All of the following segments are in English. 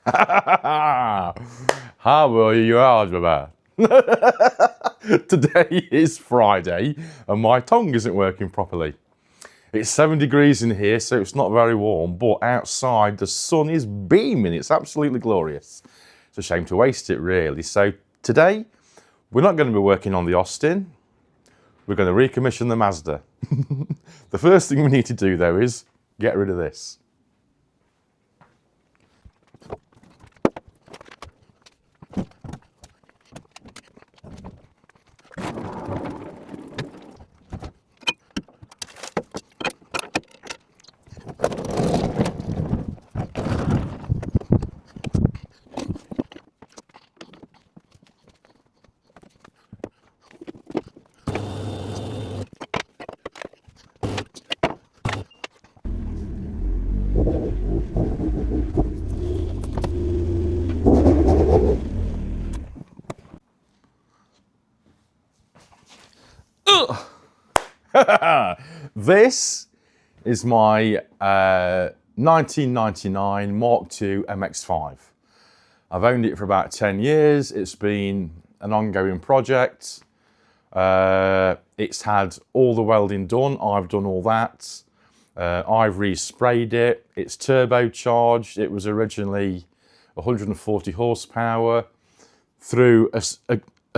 How are you, algebra? Today is Friday and my tongue isn't working properly. It's 7 degrees in here, so it's not very warm, but outside the sun is beaming. It's absolutely glorious. It's a shame to waste it, really. So today, we're not going to be working on the Austin. We're going to recommission the Mazda. The first thing we need to do, though, is get rid of this. This is my 1999 Mark II MX-5. I've owned it for about 10 years. It's been an ongoing project. It's had all the welding done. I've done all that. I've resprayed it. It's turbocharged. It was originally 140 horsepower through a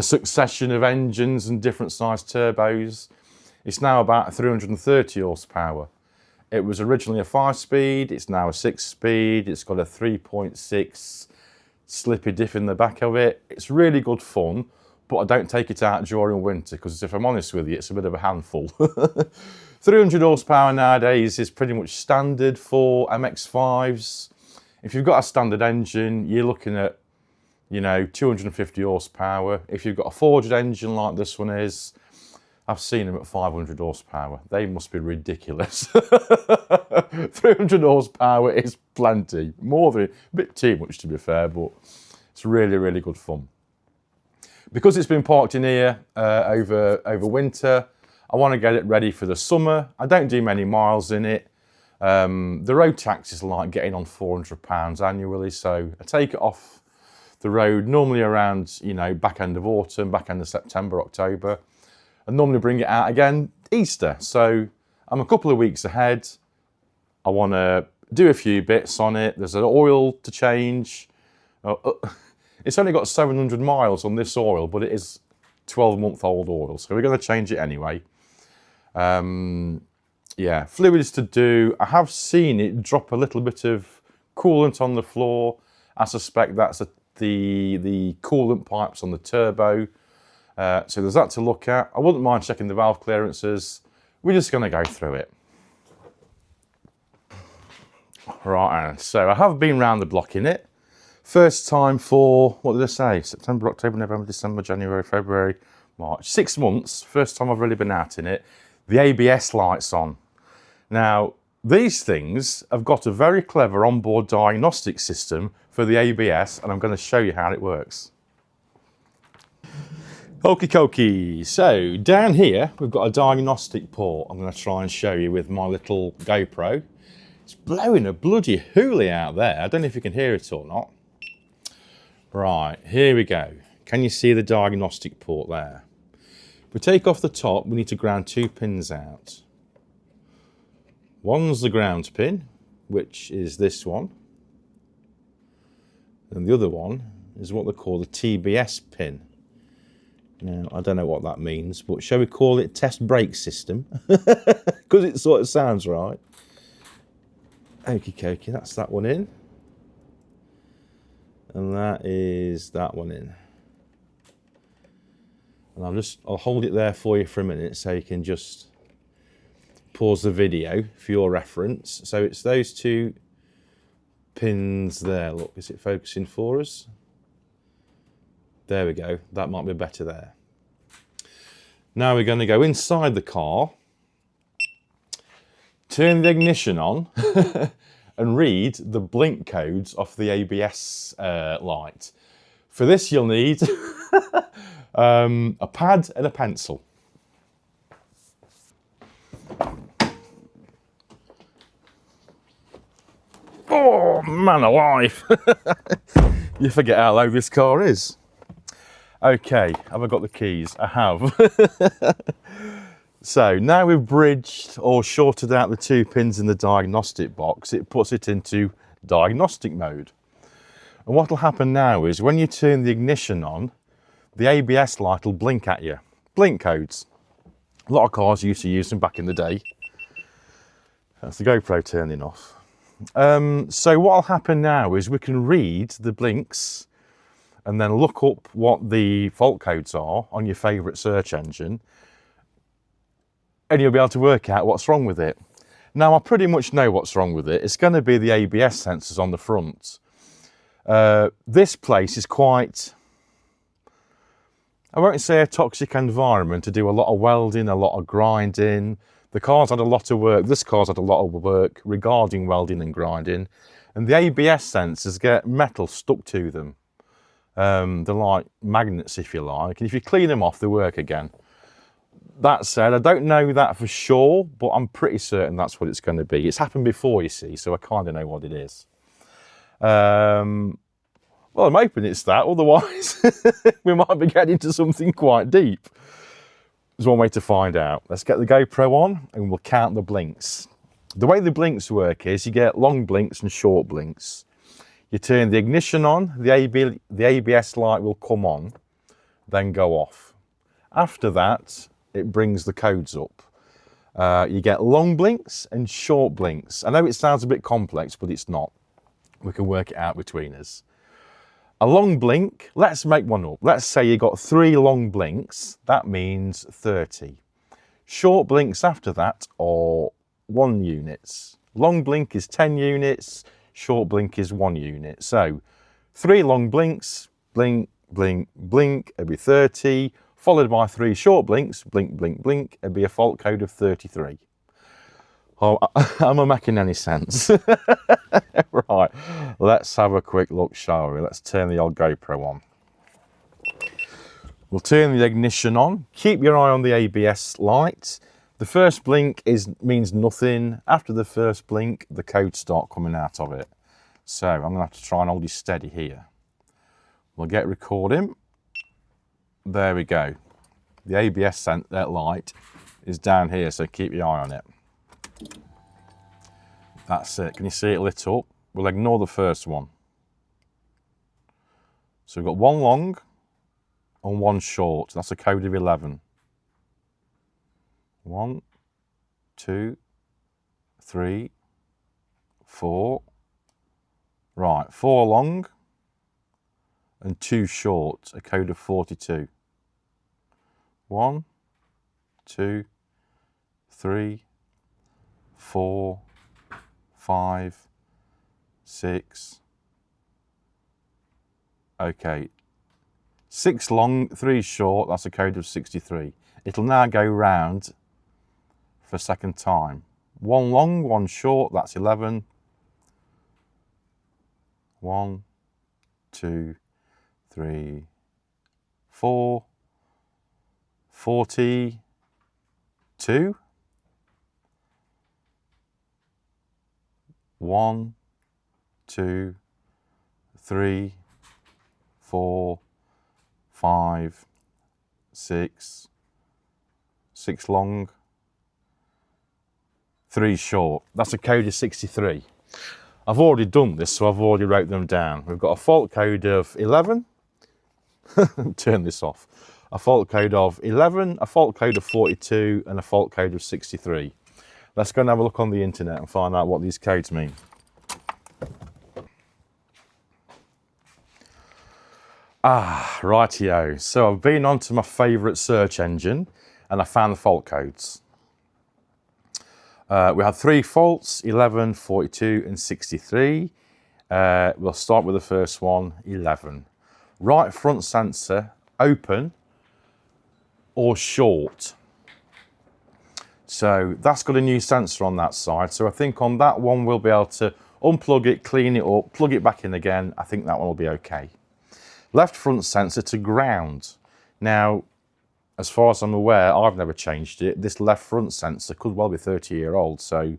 succession of engines and different size turbos. It's now about 330 horsepower. It was originally a 5-speed, it's now a 6-speed. It's got a 3.6 slippy diff in the back of it. It's really good fun, but I don't take it out during winter because if I'm honest with you, it's a bit of a handful. 300 horsepower nowadays is pretty much standard for MX-5s. If you've got a standard engine, you're looking at, 250 horsepower. If you've got a forged engine like this one is, I've seen them at 500 horsepower. They must be ridiculous. 300 horsepower is plenty. More than, a bit too much to be fair, but it's really, really good fun. Because it's been parked in here over winter, I want to get it ready for the summer. I don't do many miles in it. The road tax is like getting on £400 annually, so I take it off the road normally around, back end of autumn, back end of September, October. I normally bring it out again Easter. So I'm a couple of weeks ahead. I want to do a few bits on it. There's an oil to change. It's only got 700 miles on this oil, but it is 12-month-old oil. So we're going to change it anyway. Yeah, fluids to do. I have seen it drop a little bit of coolant on the floor. I suspect that's the coolant pipes on the turbo. So there's that to look at. I wouldn't mind checking the valve clearances. We're just going to go through it. Right, so I have been round the block in it. First time for, what did I say? September, October, November, December, January, February, March. 6 months, first time I've really been out in it. The ABS light's on. Now, these things have got a very clever onboard diagnostic system for the ABS, and I'm going to show you how it works. Okie dokie, so down here we've got a diagnostic port. I'm going to try and show you with my little GoPro. It's blowing a bloody hoolie out there. I don't know if you can hear it or not. Right, here we go. Can you see the diagnostic port there? If we take off the top, we need to ground 2 pins out. One's the ground pin, which is this one. And the other one is what they call the TBS pin. Now, I don't know what that means, but shall we call it test brake system? Because it sort of sounds right. Okie dokie, that's that one in. And that is that one in. And I'll hold it there for you for a minute so you can just pause the video for your reference. So it's those 2 pins there. Look, is it focusing for us? There we go, that might be better there. Now we're going to go inside the car, turn the ignition on, and read the blink codes off the ABS light. For this you'll need a pad and a pencil. Oh, man alive. You forget how low this car is. Okay, have I got the keys? I have. So now we've bridged or shorted out the 2 pins in the diagnostic box, it puts it into diagnostic mode. And what will happen now is when you turn the ignition on, the ABS light will blink at you. Blink codes. A lot of cars used to use them back in the day. That's the GoPro turning off. So what will happen now is we can read the blinks and then look up what the fault codes are on your favourite search engine, and you'll be able to work out what's wrong with it. Now, I pretty much know what's wrong with it. It's going to be the ABS sensors on the front. This place is quite, I won't say a toxic environment, to do a lot of welding, a lot of grinding. The car's had a lot of work, this car's had a lot of work regarding welding and grinding, and the ABS sensors get metal stuck to them. They're like magnets, if you like, and if you clean them off, they work again. That said, I don't know that for sure, but I'm pretty certain that's what it's going to be. It's happened before, you see, so I kind of know what it is. Well, I'm hoping it's that, otherwise we might be getting into something quite deep. There's one way to find out. Let's get the GoPro on and we'll count the blinks. The way the blinks work is you get long blinks and short blinks. You turn the ignition on, the ABS light will come on, then go off. After that, it brings the codes up. You get long blinks and short blinks. I know it sounds a bit complex, but it's not. We can work it out between us. A long blink, let's make one up. Let's say you got 3 long blinks, that means 30. Short blinks after that are 1 units. Long blink is 10 units, short blink is 1 unit. So 3 long blinks, blink, blink, blink, it'll be 30, followed by 3 short blinks, blink, blink, blink, it'll be a fault code of 33. Oh, am I making any sense? Right, let's have a quick look, shall we? Let's turn the old GoPro on. We'll turn the ignition on. Keep your eye on the ABS light. The first blink means nothing. After the first blink, the codes start coming out of it. So I'm going to have to try and hold you steady here. We'll get recording. There we go. The ABS light is down here, so keep your eye on it. That's it. Can you see it lit up? We'll ignore the first one. So we've got 1 long and 1 short. That's a code of 11. 1, 2, 3, 4. Right, 4 long and 2 short, a code of 42. 1, 2, 3, 4, 5, 6. Okay. 6 long, 3 short, that's a code of 63. It'll now go round for a second time. 1 long, 1 short, that's 11. 1, 2, 3, 4, 42. 1, 2, 3, 4, 5, 6. 6 long, 3 short. That's a code of 63. I've already done this, so I've already wrote them down. We've got a fault code of 11. Turn this off. A fault code of 11, a fault code of 42, and a fault code of 63. Let's go and have a look on the internet and find out what these codes mean. Rightio. So I've been onto my favourite search engine and I found the fault codes. We had 3 faults, 11, 42 and 63. We'll start with the first one, 11. Right front sensor, open or short. So that's got a new sensor on that side. So I think on that one, we'll be able to unplug it, clean it up, plug it back in again. I think that one will be okay. Left front sensor to ground. Now, as far as I'm aware, I've never changed it. This left front sensor could well be 30-year-old. So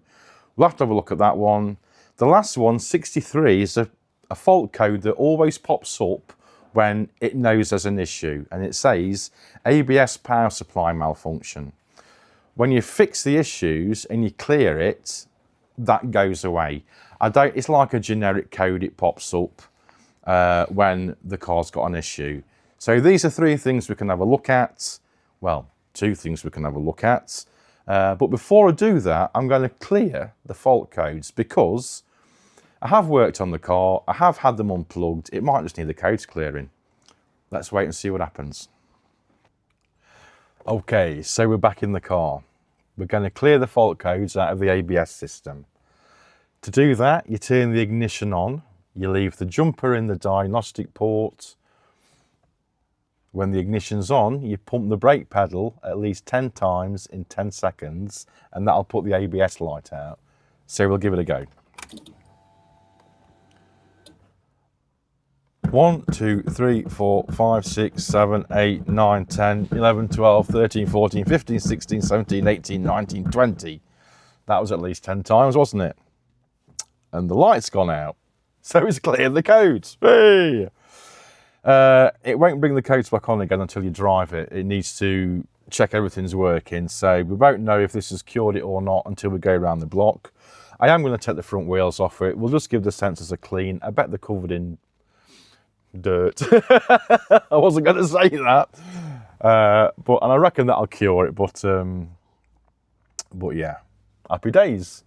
we'll have to have a look at that one. The last one, 63, is a fault code that always pops up when it knows there's an issue, and it says ABS power supply malfunction. When you fix the issues and you clear it, that goes away. It's like a generic code, it pops up when the car's got an issue. So these are 3 things we can have a look at. Well, 2 things we can have a look at. But before I do that, I'm going to clear the fault codes because I have worked on the car, I have had them unplugged, it might just need the codes clearing. Let's wait and see what happens. Okay, so we're back in the car. We're going to clear the fault codes out of the ABS system. To do that, you turn the ignition on, you leave the jumper in the diagnostic port. When the ignition's on, you pump the brake pedal at least 10 times in 10 seconds, and that'll put the ABS light out. So we'll give it a go. 1, 2, 3, 4, 5, 6, 7, 8, 9, 10, 11, 12, 13, 14, 15, 16, 17, 18, 19, 20. That was at least 10 times, wasn't it? And the light's gone out. So it's cleared the codes. Hey! It won't bring the codes back on again until you drive it. It needs to check everything's working. So we won't know if this has cured it or not until we go around the block. I am going to take the front wheels off it. We'll just give the sensors a clean. I bet they're covered in dirt. I wasn't going to say that, and I reckon that'll cure it. But yeah, happy days.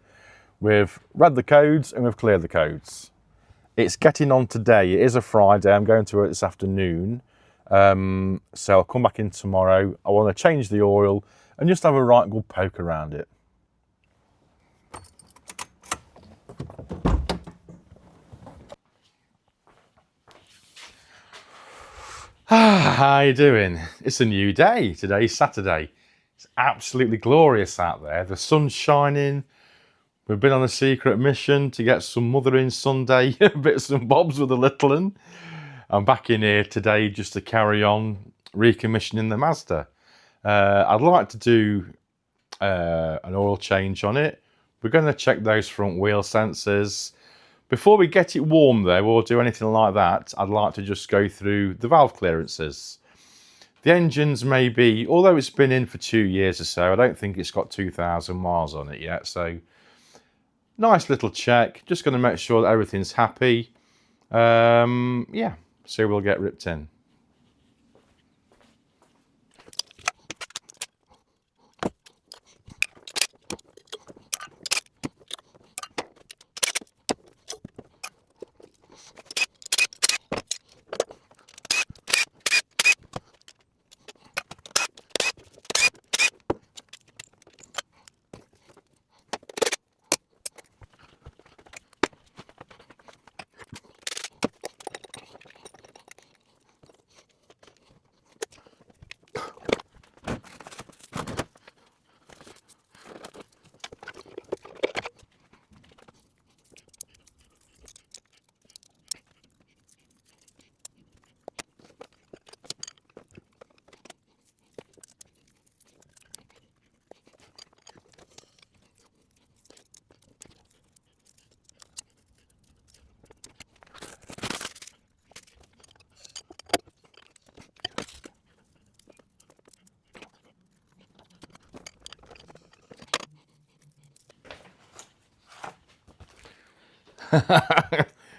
We've read the codes and we've cleared the codes. It's getting on today. It is a Friday. I'm going to work this afternoon, so I'll come back in tomorrow. I want to change the oil and just have a right good poke around it. How you doing? It's a new day. Today's Saturday. It's absolutely glorious out there. The sun's shining. We've been on a secret mission to get some mothering Sunday bits and bobs with the little one. I'm back in here today just to carry on recommissioning the Mazda. I'd like to do an oil change on it. We're going to check those front wheel sensors. Before we get it warm though, or do anything like that, I'd like to just go through the valve clearances. The engine's maybe, although it's been in for 2 years or so, I don't think it's got 2,000 miles on it yet. So nice little check. Just going to make sure that everything's happy. Yeah, so we'll get ripped in.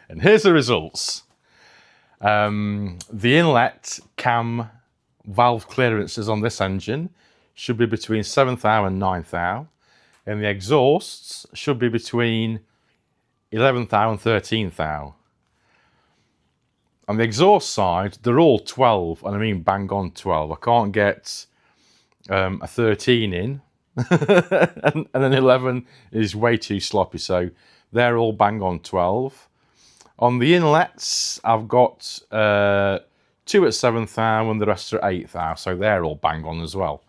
And here's the results. The inlet cam valve clearances on this engine should be between 7 thou and 9 thou, and the exhausts should be between 11 thou and 13 thou. On the exhaust side, they're all 12, and I mean bang on 12. I can't get a 13 in, and an 11 is way too sloppy, so they're all bang on 12. On the inlets, I've got 2 at 7 thou and the rest are 8 thou, so they're all bang on as well.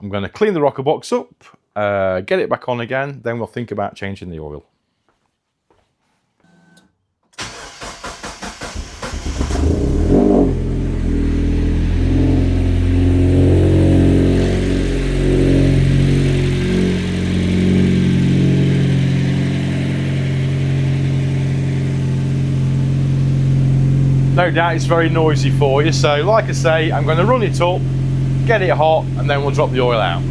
I'm going to clean the rocker box up, get it back on again, then we'll think about changing the oil. No doubt it's very noisy for you, so like I say, I'm going to run it up, get it hot, and then we'll drop the oil out.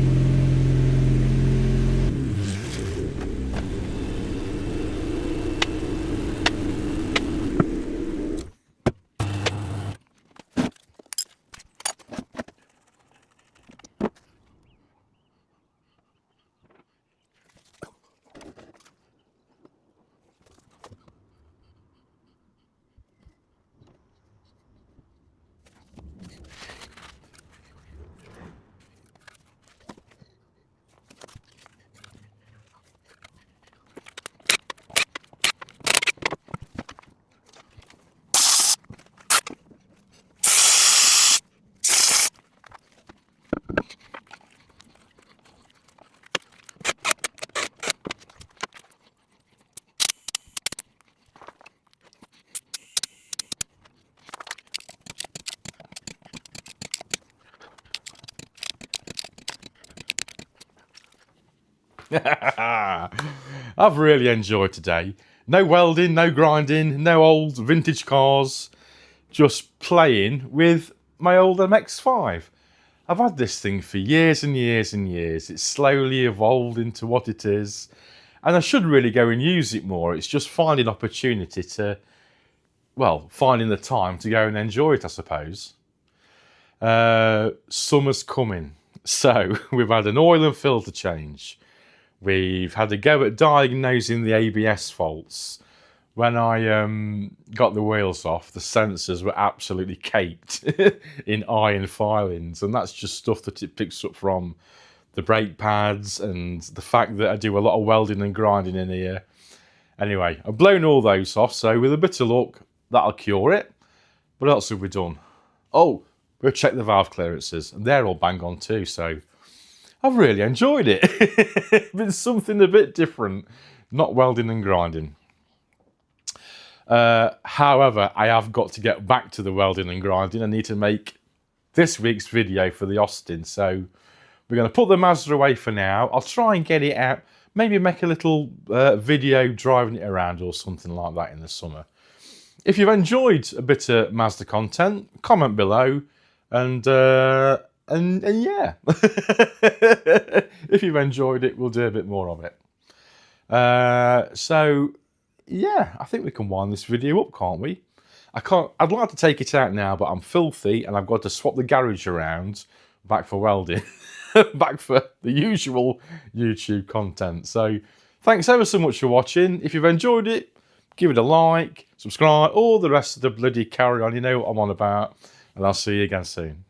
I've really enjoyed today. No welding, no grinding, no old vintage cars. Just playing with my old MX-5. I've had this thing for years and years and years. It's slowly evolved into what it is. And I should really go and use it more. It's just finding opportunity to, well, finding the time to go and enjoy it, I suppose. Summer's coming. So we've had an oil and filter change. We've had a go at diagnosing the ABS faults. When I got the wheels off, the sensors were absolutely caked in iron filings, and that's just stuff that it picks up from the brake pads and the fact that I do a lot of welding and grinding in here. Anyway, I've blown all those off, so with a bit of luck, that'll cure it. What else have we done? Oh, we'll check the valve clearances, and they're all bang on too, so I've really enjoyed it. It's been something a bit different, not welding and grinding. However, I have got to get back to the welding and grinding. I need to make this week's video for the Austin, so we're going to put the Mazda away for now. I'll try and get it out, maybe make a little video driving it around or something like that in the summer. If you've enjoyed a bit of Mazda content, comment below, and yeah, if you've enjoyed it, we'll do a bit more of it. So yeah, I think we can wind this video up, can't we? I'd like to take it out now, but I'm filthy and I've got to swap the garage around back for welding, back for the usual YouTube content. So thanks ever so much for watching. If you've enjoyed it, give it a like, subscribe, all the rest of the bloody carry on. You know what I'm on about, and I'll see you again soon.